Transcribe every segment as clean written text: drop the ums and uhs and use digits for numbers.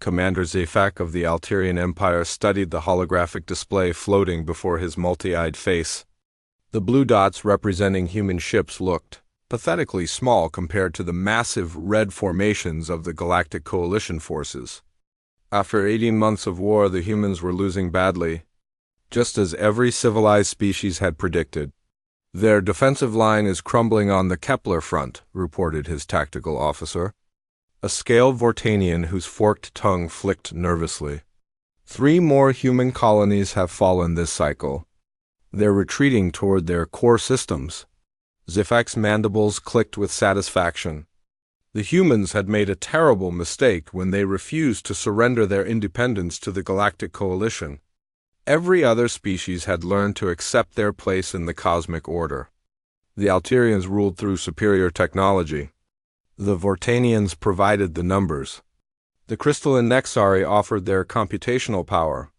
Commander Zefak of the Alterian Empire studied the holographic display floating before his multi-eyed face. The blue dots representing human ships looked pathetically small compared to the massive red formations of the Galactic Coalition forces. After 18 months of war, the humans were losing badly, just as every civilized species had predicted. Their defensive line is crumbling on the Kepler front, reported his tactical officer, a scaled Vortanian whose forked tongue flicked nervously. 3 more human colonies have fallen this cycle. They're retreating toward their core systems. Zefak's mandibles clicked with satisfaction. The humans had made a terrible mistake when they refused to surrender their independence to the Galactic Coalition. Every other species had learned to accept their place in the cosmic order. The Alterians ruled through superior technology. The Vortanians provided the numbers. The crystalline Nexari offered their computational power.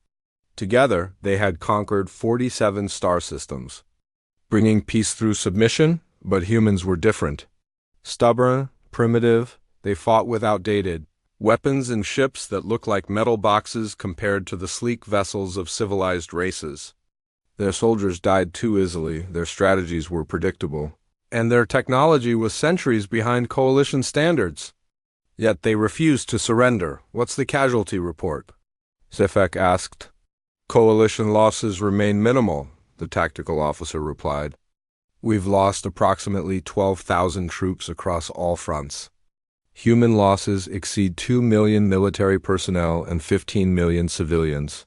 Together, they had conquered 47 star systems, bringing peace through submission, but humans were different. Stubborn, primitive, they fought with outdated weapons and ships that looked like metal boxes compared to the sleek vessels of civilized races. Their soldiers died too easily, their strategies were predictable, and their technology was centuries behind Coalition standards. Yet they refused to surrender. What's the casualty report? Zefak asked. Coalition losses remain minimal, the tactical officer replied. We've lost approximately 12,000 troops across all fronts. Human losses exceed 2 million military personnel and 15 million civilians.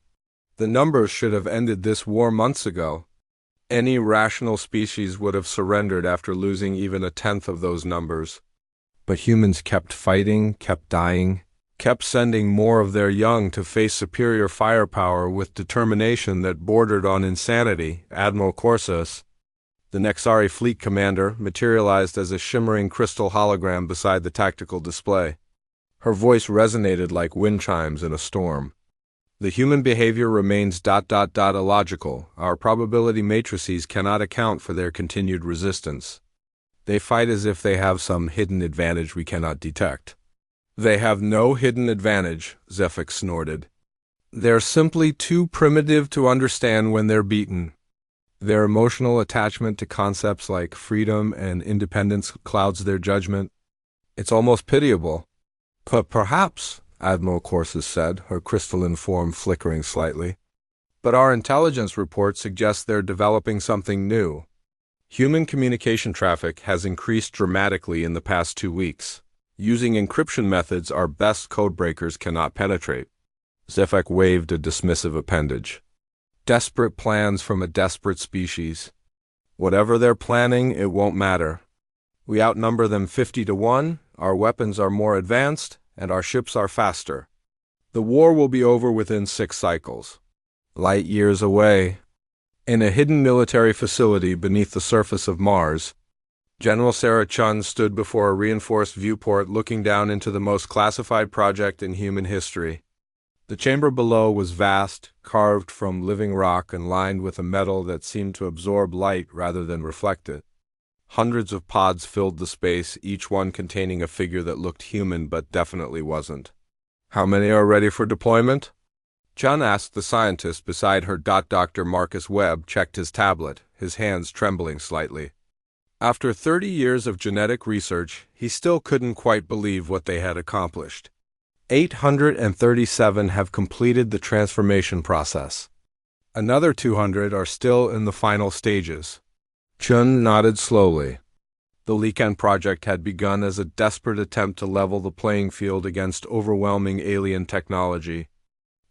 The numbers should have ended this war months ago. Any rational species would have surrendered after losing even a tenth of those numbers. But humans kept fighting, kept dying, kept sending more of their young to face superior firepower with determination that bordered on insanity. Admiral Corsus, the Nexari fleet commander, materialized as a shimmering crystal hologram beside the tactical display. Her voice resonated like wind chimes in a storm. The human behavior remains ... illogical. Our probability matrices cannot account for their continued resistance. They fight as if they have some hidden advantage we cannot detect. They have no hidden advantage, Zefak snorted. They're simply too primitive to understand when they're beaten. Their emotional attachment to concepts like freedom and independence clouds their judgment. It's almost pitiable. But perhaps, Admiral Corsus said, her crystalline form flickering slightly. But our intelligence report suggests they're developing something new. Human communication traffic has increased dramatically in the past 2 weeks. Using encryption methods our best codebreakers cannot penetrate. Zefak waved a dismissive appendage. Desperate plans from a desperate species. Whatever they're planning, it won't matter. We outnumber them 50 to 1, our weapons are more advanced, and our ships are faster. The war will be over within 6 cycles. Light years away. In a hidden military facility beneath the surface of Mars, General Sarah Chun stood before a reinforced viewport looking down into the most classified project in human history. The chamber below was vast, carved from living rock and lined with a metal that seemed to absorb light rather than reflect it. Hundreds of pods filled the space, each one containing a figure that looked human but definitely wasn't. How many are ready for deployment? Chun asked the scientist beside her. Dr. Marcus Webb checked his tablet, his hands trembling slightly. After 30 years of genetic research, he still couldn't quite believe what they had accomplished. 837 have completed the transformation process. Another 200 are still in the final stages. Chun nodded slowly. The Likan project had begun as a desperate attempt to level the playing field against overwhelming alien technology.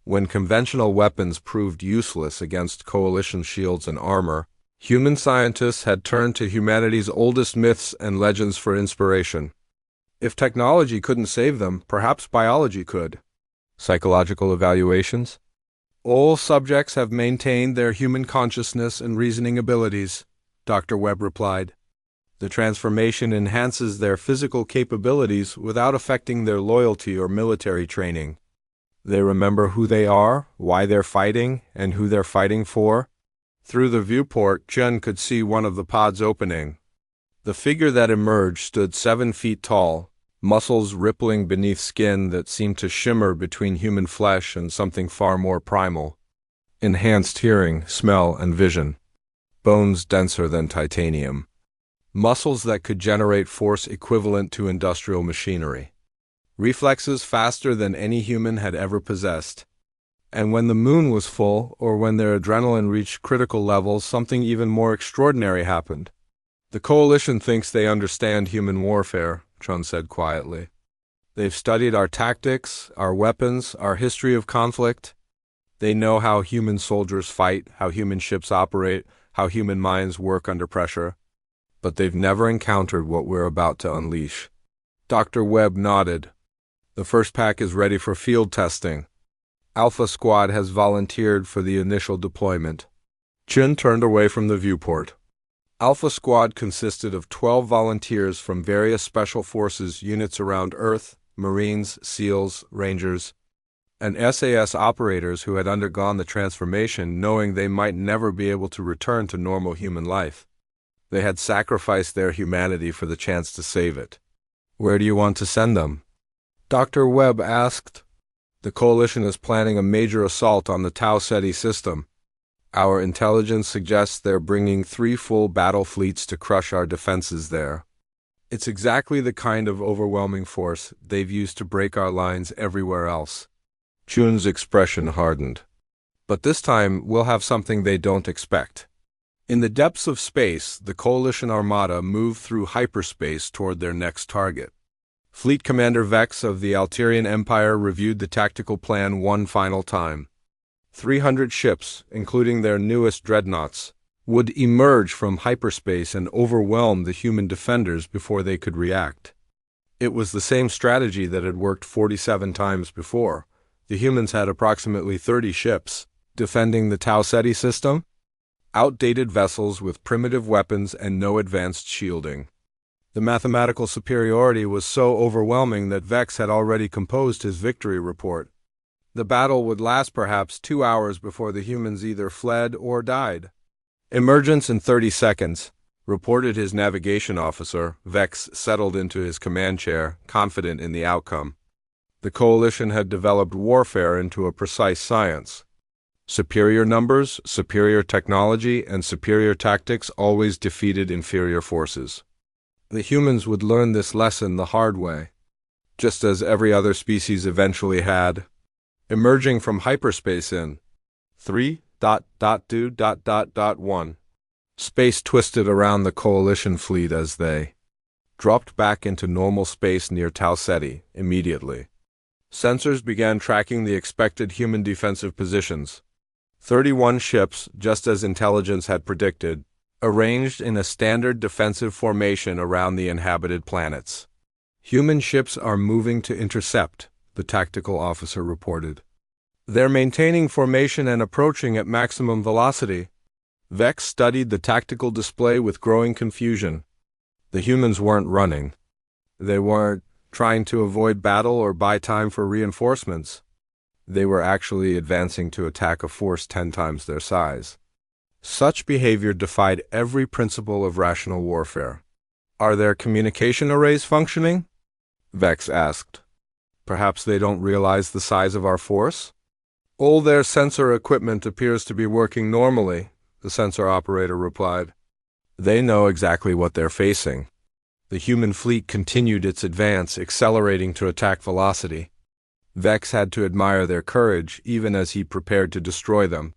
When conventional weapons proved useless against Coalition shields and armor, human scientists had turned to humanity's oldest myths and legends for inspiration. If technology couldn't save them, perhaps biology could. Psychological evaluations? All subjects have maintained their human consciousness and reasoning abilities, Dr. Webb replied. The transformation enhances their physical capabilities without affecting their loyalty or military training. They remember who they are, why they're fighting, and who they're fighting for. Through the viewport, Chun could see one of the pods opening. The figure that emerged stood 7 feet tall, muscles rippling beneath skin that seemed to shimmer between human flesh and something far more primal. Enhanced hearing, smell, and vision. Bones denser than titanium. Muscles that could generate force equivalent to industrial machinery. Reflexes faster than any human had ever possessed. And when the moon was full, or when their adrenaline reached critical levels, something even more extraordinary happened. "The Coalition thinks they understand human warfare," Chun said quietly. "They've studied our tactics, our weapons, our history of conflict. They know how human soldiers fight, how human ships operate, how human minds work under pressure. But they've never encountered what we're about to unleash." Dr. Webb nodded. "The first pack is ready for field testing. Alpha Squad has volunteered for the initial deployment." Chun turned away from the viewport. Alpha Squad consisted of 12 volunteers from various special forces units around Earth, Marines, SEALs, Rangers, and SAS operators who had undergone the transformation knowing they might never be able to return to normal human life. They had sacrificed their humanity for the chance to save it. "Where do you want to send them?" Dr. Webb asked. "The Coalition is planning a major assault on the Tau Ceti system. Our intelligence suggests they're bringing 3 full battle fleets to crush our defenses there. It's exactly the kind of overwhelming force they've used to break our lines everywhere else." Chun's expression hardened. "But this time we'll have something they don't expect." In the depths of space, the Coalition Armada moved through hyperspace toward their next target. Fleet Commander Vex of the Alterian Empire reviewed the tactical plan one final time. 300 ships, including their newest dreadnoughts, would emerge from hyperspace and overwhelm the human defenders before they could react. It was the same strategy that had worked 47 times before. The humans had approximately 30 ships, defending the Tau Ceti system. Outdated vessels with primitive weapons and no advanced shielding. The mathematical superiority was so overwhelming that Vex had already composed his victory report. The battle would last perhaps 2 hours before the humans either fled or died. "Emergence in 30 seconds, reported his navigation officer. Vex settled into his command chair, confident in the outcome. The Coalition had developed warfare into a precise science. Superior numbers, superior technology, and superior tactics always defeated inferior forces. The humans would learn this lesson the hard way, just as every other species eventually had. Emerging from hyperspace in 3.2.1. Space twisted around the Coalition fleet as they dropped back into normal space near Tau Ceti immediately. Sensors began tracking the expected human defensive positions. 31 ships, just as intelligence had predicted, arranged in a standard defensive formation around the inhabited planets. "Human ships are moving to intercept," the tactical officer reported. "They're maintaining formation and approaching at maximum velocity." Vex studied the tactical display with growing confusion. The humans weren't running. They weren't trying to avoid battle or buy time for reinforcements. They were actually advancing to attack a force 10 times their size. Such behavior defied every principle of rational warfare. "Are their communication arrays functioning?" Vex asked. "Perhaps they don't realize the size of our force?" "All their sensor equipment appears to be working normally," the sensor operator replied. "They know exactly what they're facing." The human fleet continued its advance, accelerating to attack velocity. Vex had to admire their courage, even as he prepared to destroy them.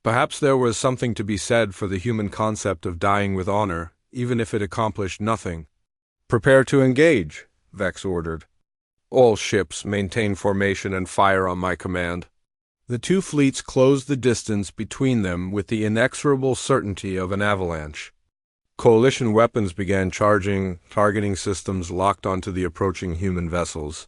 Perhaps there was something to be said for the human concept of dying with honor, even if it accomplished nothing. "Prepare to engage," Vex ordered. "All ships maintain formation and fire on my command." The two fleets closed the distance between them with the inexorable certainty of an avalanche. Coalition weapons began charging, targeting systems locked onto the approaching human vessels.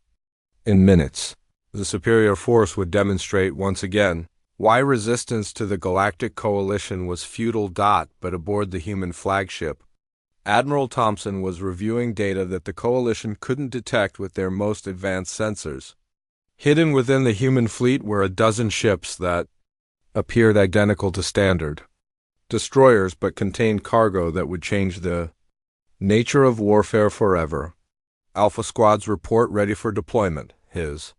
In minutes, the superior force would demonstrate once again why resistance to the Galactic Coalition was futile. But aboard the human flagship, Admiral Thompson was reviewing data that the Coalition couldn't detect with their most advanced sensors. Hidden within the human fleet were a dozen ships that appeared identical to standard destroyers but contained cargo that would change the nature of warfare forever. Alpha Squad's report ready for deployment, his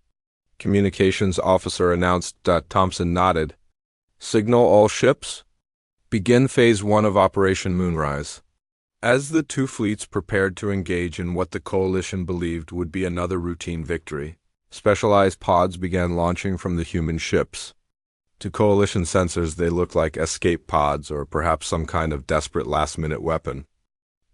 communications officer announced. Thompson nodded. Signal all ships. Begin Phase 1 of Operation Moonrise. As the two fleets prepared to engage in what the Coalition believed would be another routine victory, specialized pods began launching from the human ships. To Coalition sensors, they looked like escape pods or perhaps some kind of desperate last-minute weapon.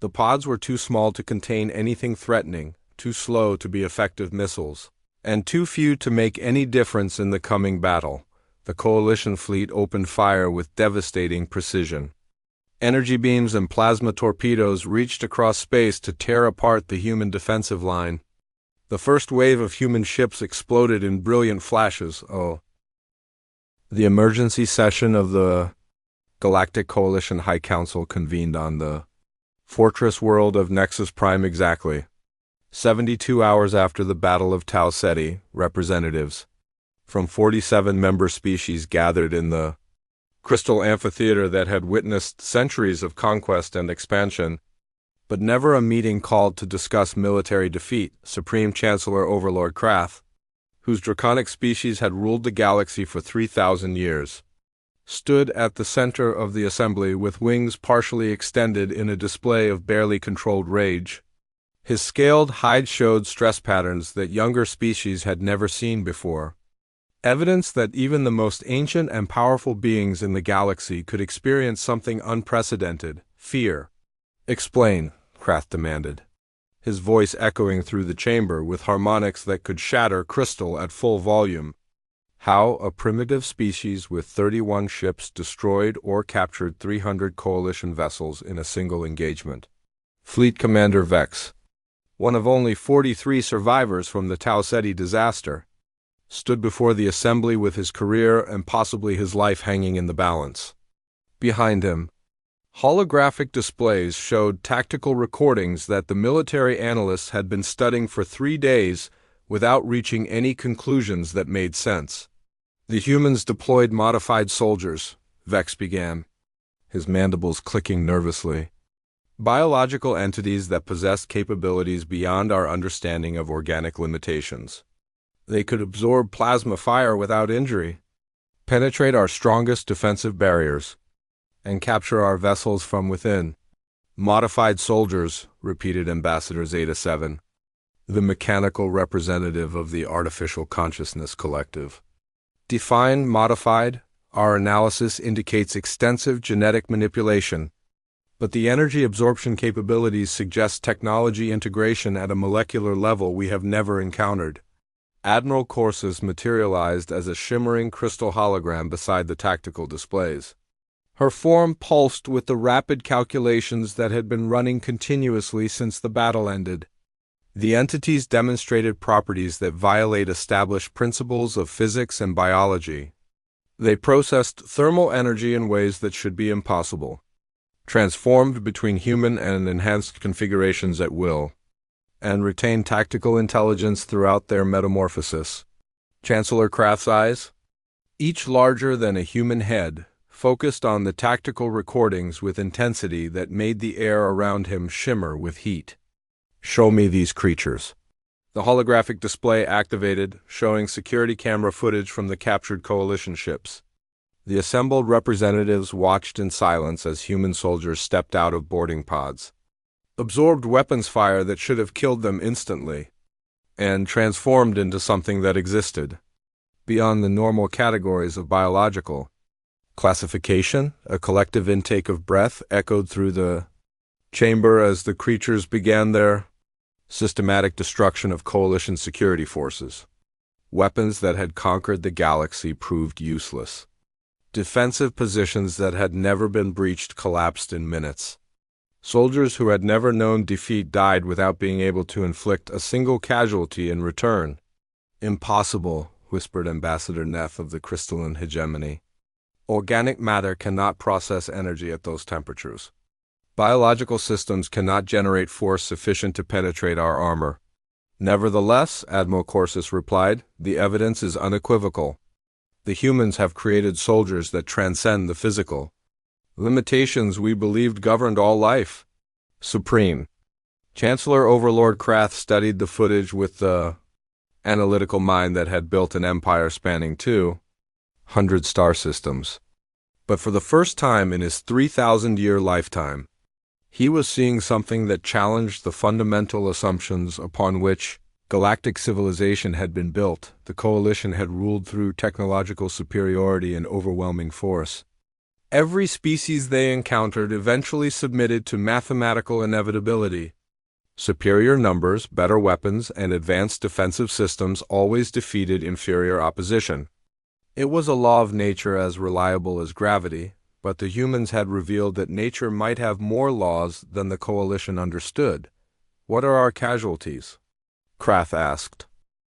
The pods were too small to contain anything threatening, too slow to be effective missiles, and too few to make any difference in the coming battle. The Coalition fleet opened fire with devastating precision. Energy beams and plasma torpedoes reached across space to tear apart the human defensive line. The first wave of human ships exploded in brilliant flashes. The emergency session of the Galactic Coalition High Council convened on the fortress world of Nexus Prime exactly 72 hours after the Battle of Tau Ceti. Representatives from 47 member species gathered in the crystal amphitheater that had witnessed centuries of conquest and expansion, but never a meeting called to discuss military defeat. Supreme Chancellor Overlord Krath, whose draconic species had ruled the galaxy for 3,000 years, stood at the center of the assembly with wings partially extended in a display of barely controlled rage. His scaled hide showed stress patterns that younger species had never seen before. Evidence that even the most ancient and powerful beings in the galaxy could experience something unprecedented, fear. Explain, Krath demanded, his voice echoing through the chamber with harmonics that could shatter crystal at full volume. How a primitive species with 31 ships destroyed or captured 300 Coalition vessels in a single engagement. Fleet Commander Vex, one of only 43 survivors from the Tau Ceti disaster, stood before the assembly with his career and possibly his life hanging in the balance. Behind him, holographic displays showed tactical recordings that the military analysts had been studying for 3 days without reaching any conclusions that made sense. The humans deployed modified soldiers, Vex began, his mandibles clicking nervously. Biological entities that possessed capabilities beyond our understanding of organic limitations. They could absorb plasma fire without injury, penetrate our strongest defensive barriers, and capture our vessels from within. Modified soldiers, repeated Ambassador Zeta-7, the mechanical representative of the Artificial Consciousness Collective. Define modified, our analysis indicates extensive genetic manipulation, but the energy absorption capabilities suggest technology integration at a molecular level we have never encountered. Admiral Corsus materialized as a shimmering crystal hologram beside the tactical displays. Her form pulsed with the rapid calculations that had been running continuously since the battle ended. The entities demonstrated properties that violate established principles of physics and biology. They processed thermal energy in ways that should be impossible, transformed between human and enhanced configurations at will, and retained tactical intelligence throughout their metamorphosis. Chancellor Krath's eyes, each larger than a human head, focused on the tactical recordings with intensity that made the air around him shimmer with heat. Show me these creatures. The holographic display activated, showing security camera footage from the captured Coalition ships. The assembled representatives watched in silence as human soldiers stepped out of boarding pods, absorbed weapons fire that should have killed them instantly, and transformed into something that existed beyond the normal categories of biological classification. A collective intake of breath echoed through the chamber as the creatures began their systematic destruction of Coalition security forces. Weapons that had conquered the galaxy proved useless. Defensive positions that had never been breached collapsed in minutes. Soldiers who had never known defeat died without being able to inflict a single casualty in return. Impossible, whispered Ambassador Neff of the crystalline hegemony. Organic matter cannot process energy at those temperatures. Biological systems cannot generate force sufficient to penetrate our armor. Nevertheless, Admiral Corsus replied, the evidence is unequivocal. The humans have created soldiers that transcend the physical limitations we believed governed all life. Supreme, Chancellor Overlord Krath studied the footage with the analytical mind that had built an empire spanning 200 star systems. But for the first time in his 3,000-year lifetime, he was seeing something that challenged the fundamental assumptions upon which galactic civilization had been built. The coalition had ruled through technological superiority and overwhelming force. Every species they encountered eventually submitted to mathematical inevitability. Superior numbers, better weapons, and advanced defensive systems always defeated inferior opposition. It was a law of nature as reliable as gravity, but the humans had revealed that nature might have more laws than the coalition understood. "What are our casualties?" Krath asked.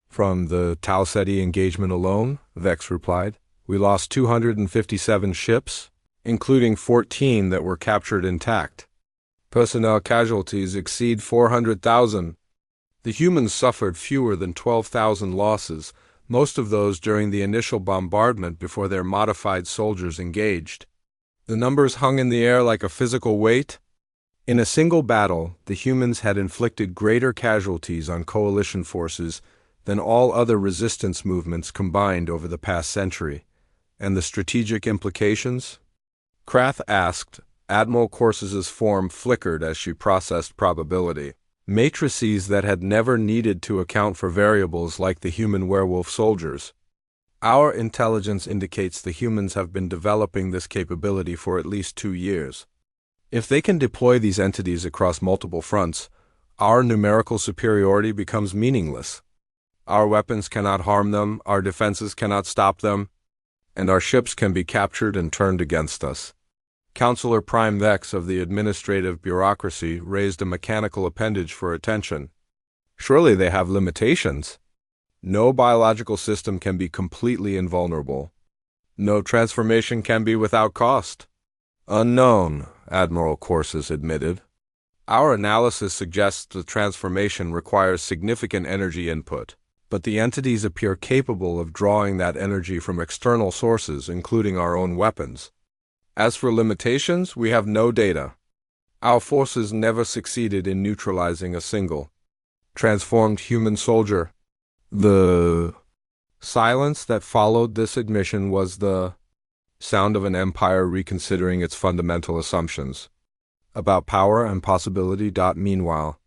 "From the Tau Ceti engagement alone," Vex replied, "we lost 257 ships, including 14 that were captured intact. Personnel casualties exceed 400,000. The humans suffered fewer than 12,000 losses, most of those during the initial bombardment before their modified soldiers engaged. The numbers hung in the air like a physical weight. In a single battle, the humans had inflicted greater casualties on coalition forces than all other resistance movements combined over the past century. And the strategic implications?" Krath asked. Admiral Corsus's form flickered as she processed probability. Matrices that had never needed to account for variables like the human werewolf soldiers. "Our intelligence indicates the humans have been developing this capability for at least 2 years. If they can deploy these entities across multiple fronts, our numerical superiority becomes meaningless. Our weapons cannot harm them, our defenses cannot stop them, and our ships can be captured and turned against us." Counselor Prime Vex of the administrative bureaucracy raised a mechanical appendage for attention. "Surely they have limitations. No biological system can be completely invulnerable. No transformation can be without cost." "Unknown," Admiral Corsus admitted. "Our analysis suggests the transformation requires significant energy input, but the entities appear capable of drawing that energy from external sources, including our own weapons. As for limitations, we have no data. Our forces never succeeded in neutralizing a single transformed human soldier." The silence that followed this admission was the sound of an empire reconsidering its fundamental assumptions about power and possibility. Meanwhile,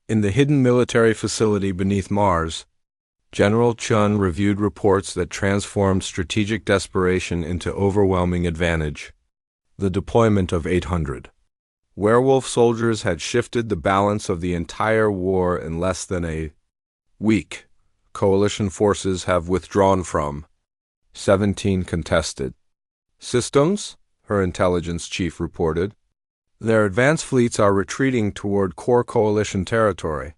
in the hidden military facility beneath Mars, General Chun reviewed reports that transformed strategic desperation into overwhelming advantage. The deployment of 800 werewolf soldiers had shifted the balance of the entire war in less than a week. Coalition forces have withdrawn from 17 contested systems, her intelligence chief reported. Their advanced fleets are retreating toward core coalition territory,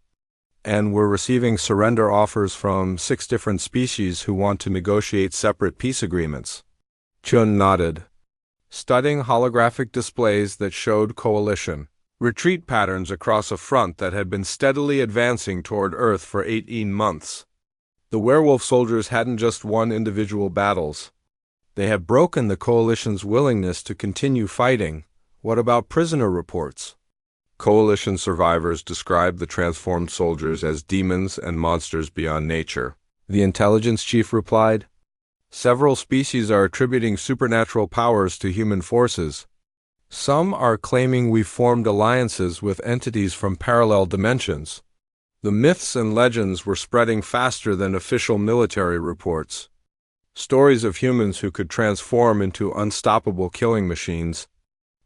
and we're receiving surrender offers from 6 different species who want to negotiate separate peace agreements. Chun nodded, studying holographic displays that showed coalition retreat patterns across a front that had been steadily advancing toward Earth for 18 months. The werewolf soldiers hadn't just won individual battles. They had broken the coalition's willingness to continue fighting. What about prisoner reports? Coalition survivors described the transformed soldiers as demons and monsters beyond nature. The intelligence chief replied, "Several species are attributing supernatural powers to human forces. Some are claiming we formed alliances with entities from parallel dimensions." The myths and legends were spreading faster than official military reports. Stories of humans who could transform into unstoppable killing machines,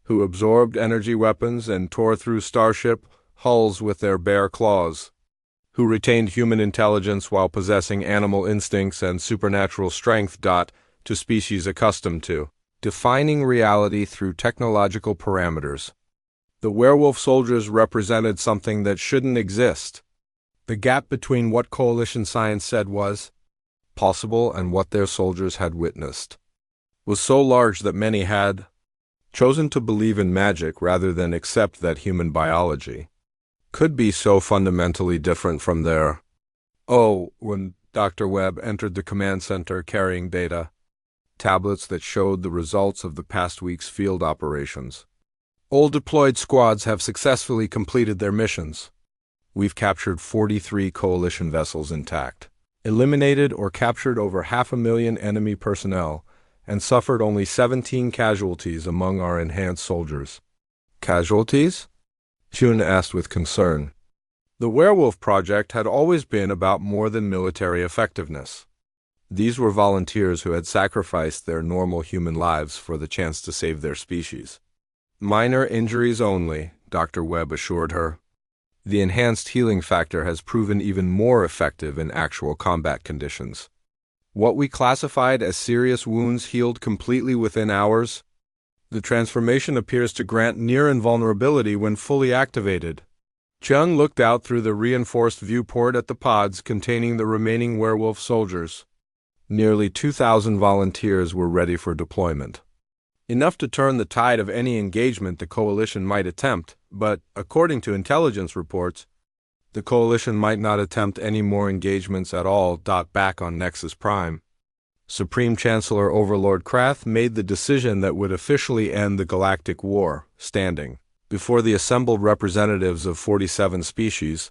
who absorbed energy weapons and tore through starship hulls with their bare claws, who retained human intelligence while possessing animal instincts and supernatural strength. To species accustomed to defining reality through technological parameters. The werewolf soldiers represented something that shouldn't exist. The gap between what coalition science said was possible and what their soldiers had witnessed was so large that many had chosen to believe in magic rather than accept that human biology could be so fundamentally different from their. When Dr. Webb entered the command center carrying data, tablets that showed the results of the past week's field operations. All deployed squads have successfully completed their missions. We've captured 43 coalition vessels intact, eliminated or captured over 500,000 enemy personnel, and suffered only 17 casualties among our enhanced soldiers. Casualties? Jun asked with concern. The Werewolf project had always been about more than military effectiveness. These were volunteers who had sacrificed their normal human lives for the chance to save their species. Minor injuries only, Dr. Webb assured her. The enhanced healing factor has proven even more effective in actual combat conditions. What we classified as serious wounds healed completely within hours. The transformation appears to grant near invulnerability when fully activated. Chung looked out through the reinforced viewport at the pods containing the remaining werewolf soldiers. Nearly 2,000 volunteers were ready for deployment. Enough to turn the tide of any engagement the coalition might attempt, but, according to intelligence reports, the coalition might not attempt any more engagements at all. Back on Nexus Prime, Supreme Chancellor Overlord Krath made the decision that would officially end the Galactic War, standing before the assembled representatives of 47 species.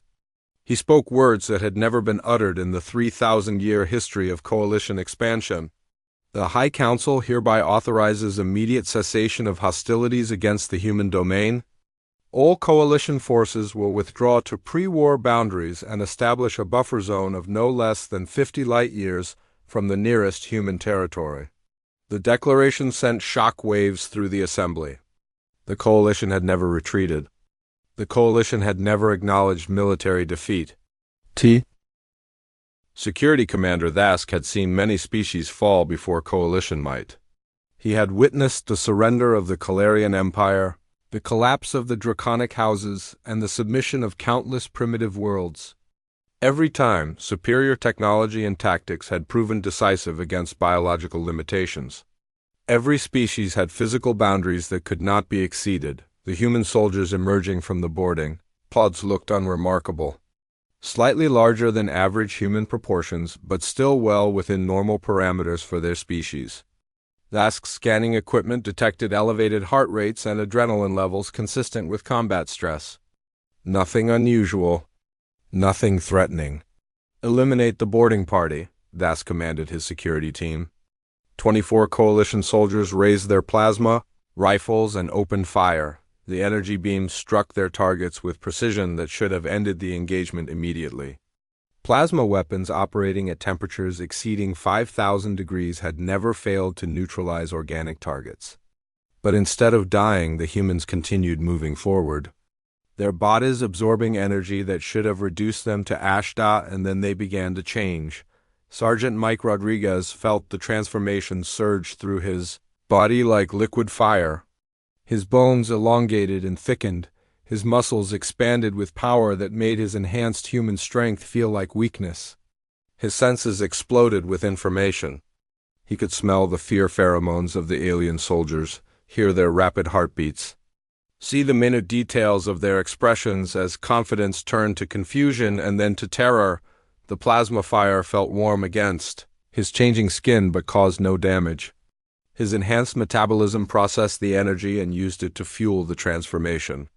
He spoke words that had never been uttered in the 3,000-year history of coalition expansion. The High Council hereby authorizes immediate cessation of hostilities against the human domain. All coalition forces will withdraw to pre-war boundaries and establish a buffer zone of no less than 50 light-years from the nearest human territory. The declaration sent shock waves through the assembly. The coalition had never retreated. The coalition had never acknowledged military defeat. Security Commander Thask had seen many species fall before coalition might. He had witnessed the surrender of the Calarian Empire, the collapse of the Draconic houses, and the submission of countless primitive worlds. Every time, superior technology and tactics had proven decisive against biological limitations. Every species had physical boundaries that could not be exceeded. The human soldiers emerging from the boarding pods looked unremarkable. Slightly larger than average human proportions, but still well within normal parameters for their species. Thask's scanning equipment detected elevated heart rates and adrenaline levels consistent with combat stress. Nothing unusual. Nothing threatening. Eliminate the boarding party, Thask commanded his security team. 24 coalition soldiers raised their plasma, rifles, and opened fire. The energy beams struck their targets with precision that should have ended the engagement immediately. Plasma weapons operating at temperatures exceeding 5,000 degrees had never failed to neutralize organic targets. But instead of dying, the humans continued moving forward. Their bodies absorbing energy that should have reduced them to ash, and then they began to change. Sergeant Mike Rodriguez felt the transformation surge through his body like liquid fire. His bones elongated and thickened, his muscles expanded with power that made his enhanced human strength feel like weakness. His senses exploded with information. He could smell the fear pheromones of the alien soldiers, hear their rapid heartbeats, see the minute details of their expressions as confidence turned to confusion and then to terror. The plasma fire felt warm against his changing skin but caused no damage. His enhanced metabolism processed the energy and used it to fuel the transformation.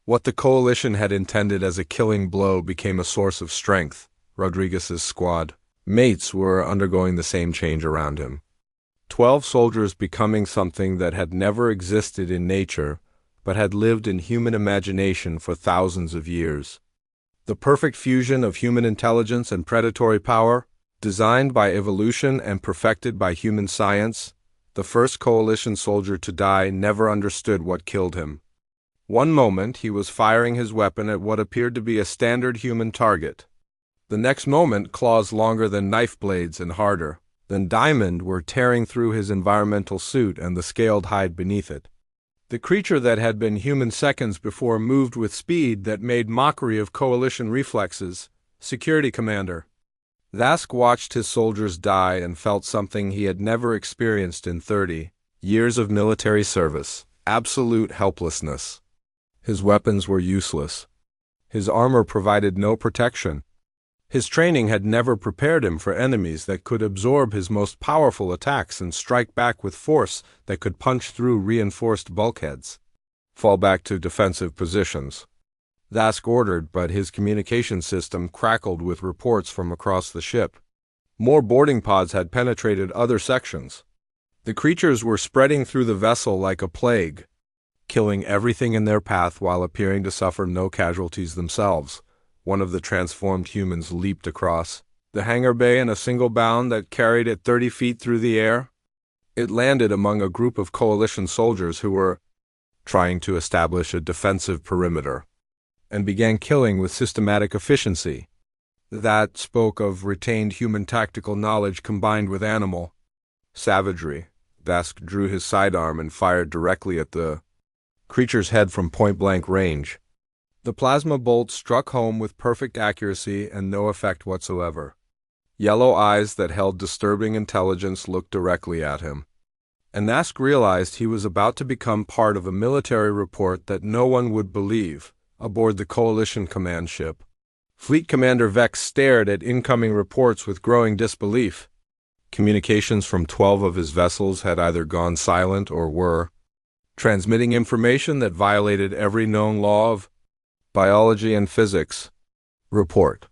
What the coalition had intended as a killing blow became a source of strength. Rodriguez's squad mates were undergoing the same change around him. 12 soldiers becoming something that had never existed in nature, but had lived in human imagination for thousands of years. The perfect fusion of human intelligence and predatory power, designed by evolution and perfected by human science. The first coalition soldier to die never understood what killed him. One moment he was firing his weapon at what appeared to be a standard human target. The next moment claws longer than knife blades and harder than diamond were tearing through his environmental suit and the scaled hide beneath it. The creature that had been human seconds before moved with speed that made mockery of coalition reflexes. Security Commander Thask watched his soldiers die and felt something he had never experienced in 30 years of military service: absolute helplessness. His weapons were useless. His armor provided no protection. His training had never prepared him for enemies that could absorb his most powerful attacks and strike back with force that could punch through reinforced bulkheads. Fall back to defensive positions. Dask ordered, but his communication system crackled with reports from across the ship. More boarding pods had penetrated other sections. The creatures were spreading through the vessel like a plague, killing everything in their path while appearing to suffer no casualties themselves. One of the transformed humans leaped across the hangar bay in a single bound that carried it 30 feet through the air. It landed among a group of coalition soldiers who were trying to establish a defensive perimeter, and began killing with systematic efficiency. That spoke of retained human tactical knowledge combined with animal savagery. Dask drew his sidearm and fired directly at the creature's head from point-blank range. The plasma bolt struck home with perfect accuracy and no effect whatsoever. Yellow eyes that held disturbing intelligence looked directly at him. And Dask realized he was about to become part of a military report that no one would believe. Aboard the Coalition command ship, Fleet Commander Vex stared at incoming reports with growing disbelief. Communications from 12 of his vessels had either gone silent or were transmitting information that violated every known law of biology and physics. Report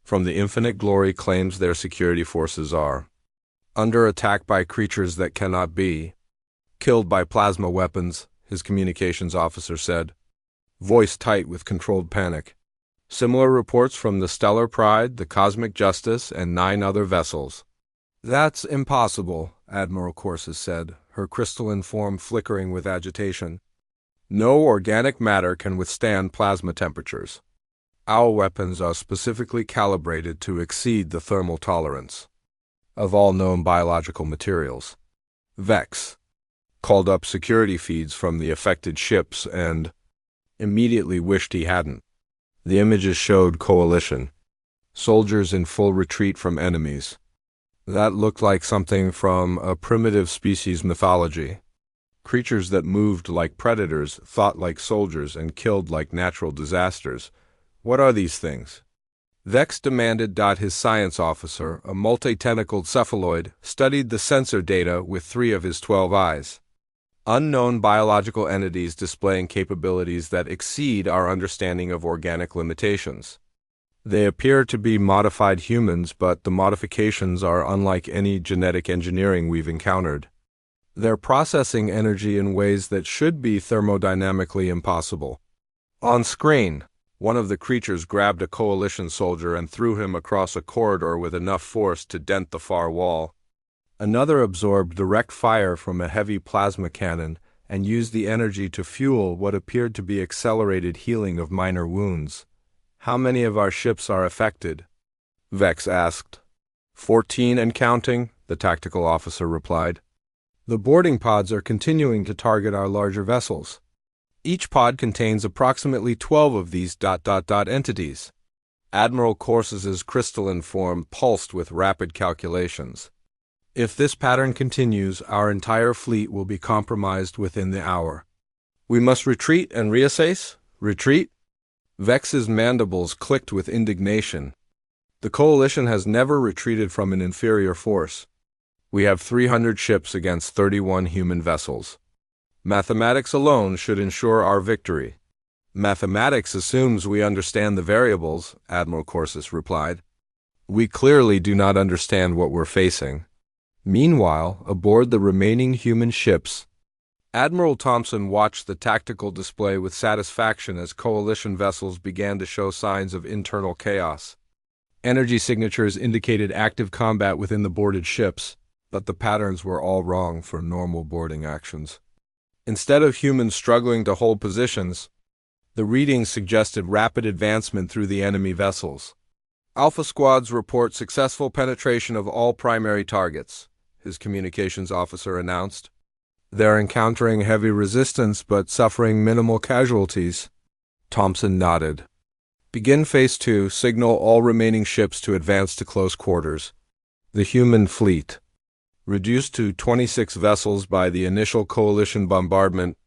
from the Infinite Glory claims their security forces are under attack by creatures that cannot be killed by plasma weapons, his communications officer said, voice tight with controlled panic. Similar reports from the Stellar Pride, the Cosmic Justice, and 9 other vessels. That's impossible, Admiral Corsus said, her crystalline form flickering with agitation. No organic matter can withstand plasma temperatures. Our weapons are specifically calibrated to exceed the thermal tolerance of all known biological materials. Vex called up security feeds from the affected ships and immediately wished he hadn't. The images showed Coalition soldiers in full retreat from enemies. That looked like something from a primitive species mythology. Creatures that moved like predators, thought like soldiers, and killed like natural disasters. What are these things? Vex demanded. His science officer, a multi-tentacled cephaloid, studied the sensor data with 3 of his 12 eyes. Unknown biological entities displaying capabilities that exceed our understanding of organic limitations. They appear to be modified humans, but the modifications are unlike any genetic engineering we've encountered. They're processing energy in ways that should be thermodynamically impossible. On screen, one of the creatures grabbed a Coalition soldier and threw him across a corridor with enough force to dent the far wall. Another absorbed direct fire from a heavy plasma cannon and used the energy to fuel what appeared to be accelerated healing of minor wounds. How many of our ships are affected? Vex asked. 14 and counting, the tactical officer replied. The boarding pods are continuing to target our larger vessels. Each pod contains approximately 12 of these ... entities. Admiral Corsus's crystalline form pulsed with rapid calculations. If this pattern continues, our entire fleet will be compromised within the hour. We must retreat and reassess? Retreat? Vex's mandibles clicked with indignation. The Coalition has never retreated from an inferior force. We have 300 ships against 31 human vessels. Mathematics alone should ensure our victory. Mathematics assumes we understand the variables, Admiral Corsus replied. We clearly do not understand what we're facing. Meanwhile, aboard the remaining human ships, Admiral Thompson watched the tactical display with satisfaction as Coalition vessels began to show signs of internal chaos. Energy signatures indicated active combat within the boarded ships, but the patterns were all wrong for normal boarding actions. Instead of humans struggling to hold positions, the readings suggested rapid advancement through the enemy vessels. Alpha Squads report successful penetration of all primary targets, his communications officer announced. They're encountering heavy resistance but suffering minimal casualties. Thompson nodded. Begin Phase 2, signal all remaining ships to advance to close quarters. The human fleet, reduced to 26 vessels by the initial Coalition bombardment,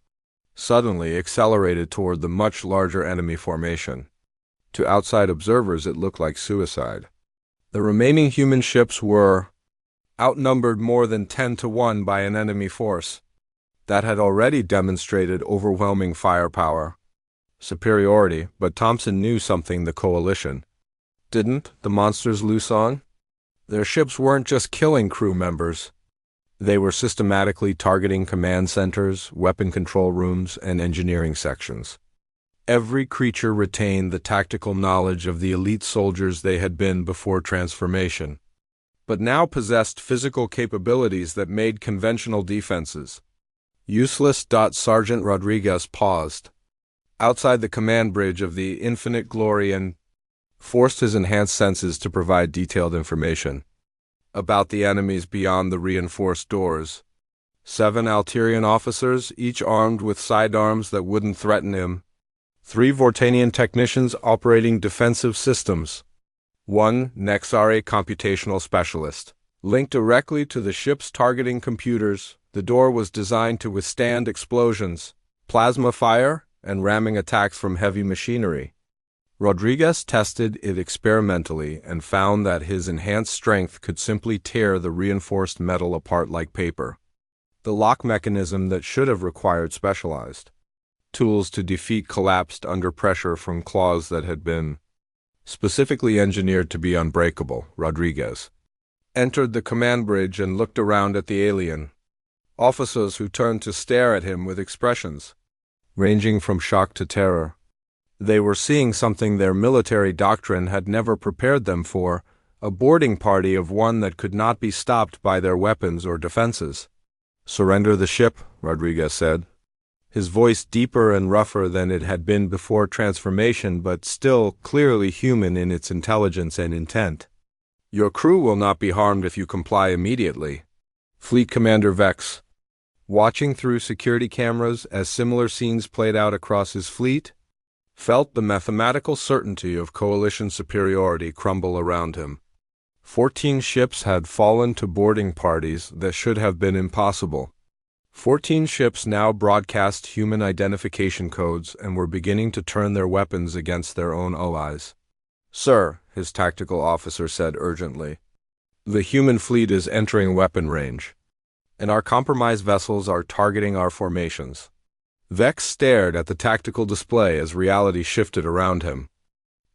suddenly accelerated toward the much larger enemy formation. To outside observers, it looked like suicide. The remaining human ships were outnumbered more than 10 to 1 by an enemy force that had already demonstrated overwhelming firepower. superiority, but Thompson knew something the Coalition didn't. The monsters loose on? Their ships weren't just killing crew members. They were systematically targeting command centers, weapon control rooms, and engineering sections. Every creature retained the tactical knowledge of the elite soldiers they had been before transformation, but now possessed physical capabilities that made conventional defenses useless. Sergeant Rodriguez paused outside the command bridge of the Infinite Glory and forced his enhanced senses to provide detailed information about the enemies beyond the reinforced doors. 7 Alterian officers, each armed with sidearms that wouldn't threaten him. 3 Vortanian technicians operating defensive systems. 1 Nexari computational specialist. Linked directly to the ship's targeting computers, the door was designed to withstand explosions, plasma fire, and ramming attacks from heavy machinery. Rodriguez tested it experimentally and found that his enhanced strength could simply tear the reinforced metal apart like paper. The lock mechanism that should have required specialized tools to defeat collapsed under pressure from claws that had been specifically engineered to be unbreakable. Rodriguez entered the command bridge and looked around at the alien officers, who turned to stare at him with expressions ranging from shock to terror. They were seeing something their military doctrine had never prepared them for, a boarding party of one that could not be stopped by their weapons or defenses. "Surrender the ship," Rodriguez said, his voice deeper and rougher than it had been before transformation, but still clearly human in its intelligence and intent. "Your crew will not be harmed if you comply immediately." Fleet Commander Vex, watching through security cameras as similar scenes played out across his fleet, felt the mathematical certainty of Coalition superiority crumble around him. 14 ships had fallen to boarding parties that should have been impossible. 14 ships now broadcast human identification codes and were beginning to turn their weapons against their own allies. "Sir," his tactical officer said urgently, "the human fleet is entering weapon range, and our compromised vessels are targeting our formations." Vex stared at the tactical display as reality shifted around him.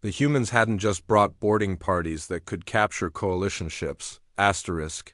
The humans hadn't just brought boarding parties that could capture Coalition ships. Asterisk.